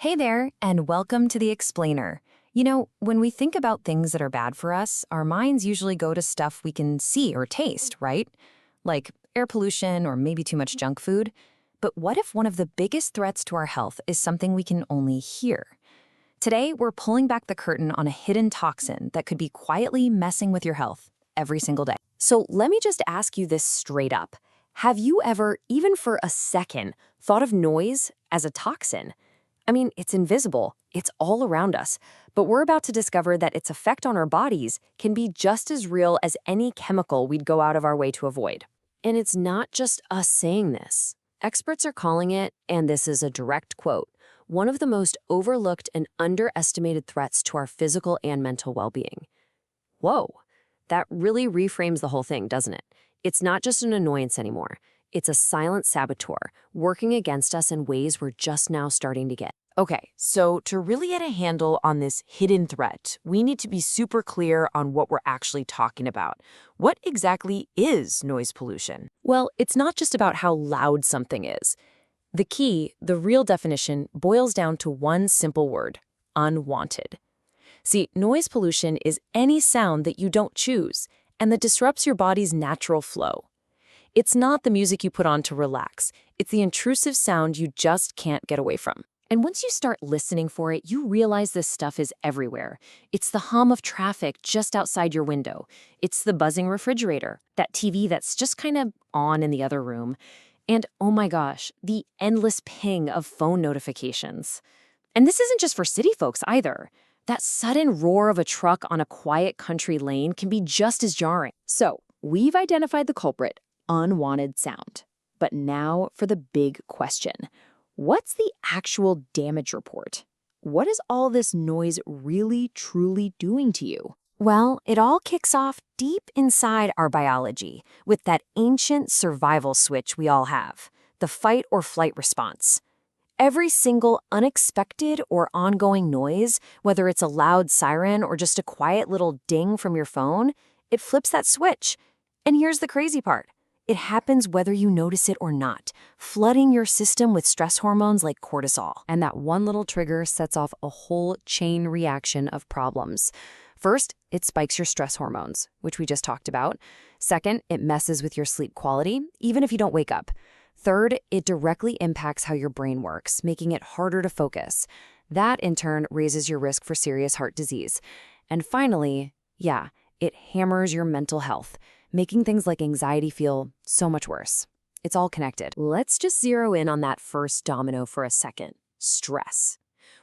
Hey there, and welcome to The Explainer. When we think about things that are bad for us, our minds usually go to stuff we can see or taste, right? Like air pollution or maybe too much junk food. But what if one of the biggest threats to our health is something we can only hear? Today, we're pulling back the curtain on a hidden toxin that could be quietly messing with your health every single day. So let me just ask you this straight up. Have you ever, even for a second, thought of noise as a toxin? I mean, it's invisible, it's all around us, but we're about to discover that its effect on our bodies can be just as real as any chemical we'd go out of our way to avoid. And it's not just us saying this. Experts are calling it, and this is a direct quote, one of the most overlooked and underestimated threats to our physical and mental well-being. Whoa, that really reframes the whole thing, doesn't it? It's not just an annoyance anymore. It's a silent saboteur working against us in ways we're just now starting to get. Okay, so to really get a handle on this hidden threat, we need to be super clear on what we're actually talking about. What exactly is noise pollution? Well, it's not just about how loud something is. The key, the real definition, boils down to one simple word: unwanted. See, noise pollution is any sound that you don't choose and that disrupts your body's natural flow. It's not the music you put on to relax. It's the intrusive sound you just can't get away from. And once you start listening for it, you realize this stuff is everywhere. It's the hum of traffic just outside your window. It's the buzzing refrigerator, that TV that's just kind of on in the other room. And oh my gosh, the endless ping of phone notifications. And this isn't just for city folks either. That sudden roar of a truck on a quiet country lane can be just as jarring. So, we've identified the culprit: unwanted sound. But now for the big question. What's the actual damage report? What is all this noise really, truly doing to you? Well, it all kicks off deep inside our biology with that ancient survival switch we all have, the fight or flight response. Every single unexpected or ongoing noise, whether it's a loud siren or just a quiet little ding from your phone, it flips that switch. And here's the crazy part. It happens whether you notice it or not, flooding your system with stress hormones like cortisol. And that one little trigger sets off a whole chain reaction of problems. First, it spikes your stress hormones, which we just talked about. Second, it messes with your sleep quality, even if you don't wake up. Third, it directly impacts how your brain works, making it harder to focus. That, in turn, raises your risk for serious heart disease. And finally, it hammers your mental health, making things like anxiety feel so much worse. It's all connected. Let's just zero in on that first domino for a second: stress.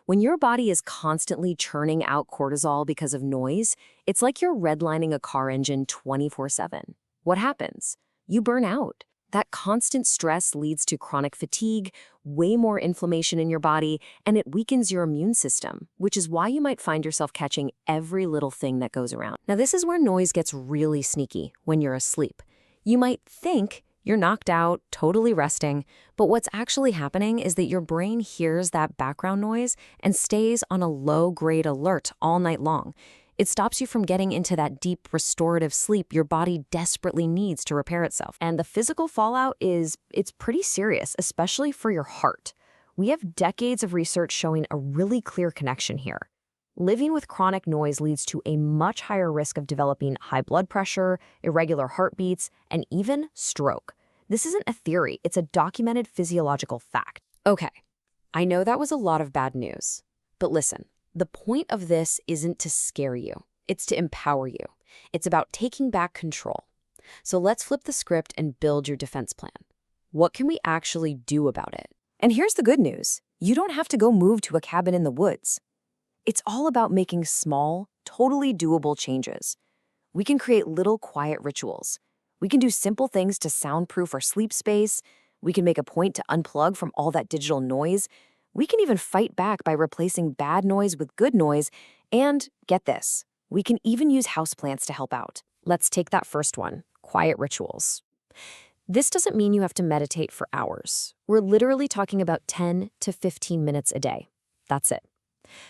When your body is constantly churning out cortisol because of noise, it's like you're redlining a car engine 24/7. What happens? You burn out. That constant stress leads to chronic fatigue, way more inflammation in your body, and it weakens your immune system, which is why you might find yourself catching every little thing that goes around. Now, this is where noise gets really sneaky when you're asleep. You might think you're knocked out, totally resting, but what's actually happening is that your brain hears that background noise and stays on a low-grade alert all night long. It stops you from getting into that deep restorative sleep your body desperately needs to repair itself. And the physical fallout it's pretty serious, especially for your heart. We have decades of research showing a really clear connection here. Living with chronic noise leads to a much higher risk of developing high blood pressure, irregular heartbeats, and even stroke. This isn't a theory, it's a documented physiological fact. Okay, I know that was a lot of bad news, but listen. The point of this isn't to scare you. It's to empower you. It's about taking back control. So let's flip the script and build your defense plan. What can we actually do about it? And here's the good news. You don't have to go move to a cabin in the woods. It's all about making small, totally doable changes. We can create little quiet rituals. We can do simple things to soundproof our sleep space. We can make a point to unplug from all that digital noise. We can even fight back by replacing bad noise with good noise, and get this, we can even use houseplants to help out. Let's take that first one, quiet rituals. This doesn't mean you have to meditate for hours. We're literally talking about 10 to 15 minutes a day. That's it.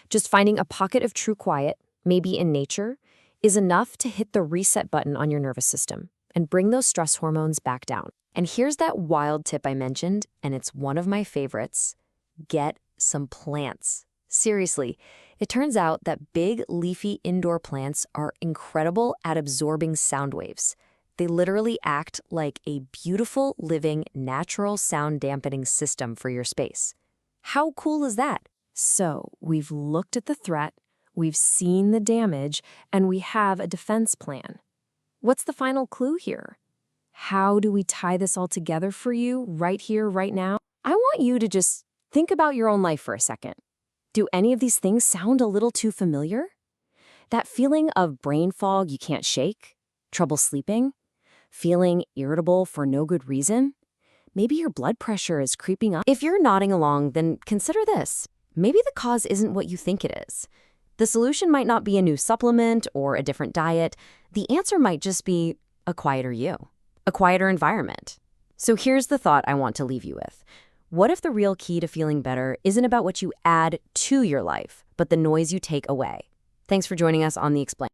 Just finding a pocket of true quiet, maybe in nature, is enough to hit the reset button on your nervous system and bring those stress hormones back down. And here's that wild tip I mentioned, and it's one of my favorites. Get some plants. Seriously, it turns out that big, leafy indoor plants are incredible at absorbing sound waves. They literally act like a beautiful, living, natural sound dampening system for your space. How cool is that? So, we've looked at the threat, we've seen the damage, and we have a defense plan. What's the final clue here? How do we tie this all together for you right here, right now? I want you to just think about your own life for a second. Do any of these things sound a little too familiar? That feeling of brain fog you can't shake? Trouble sleeping? Feeling irritable for no good reason? Maybe your blood pressure is creeping up. If you're nodding along, then consider this. Maybe the cause isn't what you think it is. The solution might not be a new supplement or a different diet. The answer might just be a quieter you, a quieter environment. So here's the thought I want to leave you with. What if the real key to feeling better isn't about what you add to your life, but the noise you take away? Thanks for joining us on The Explain.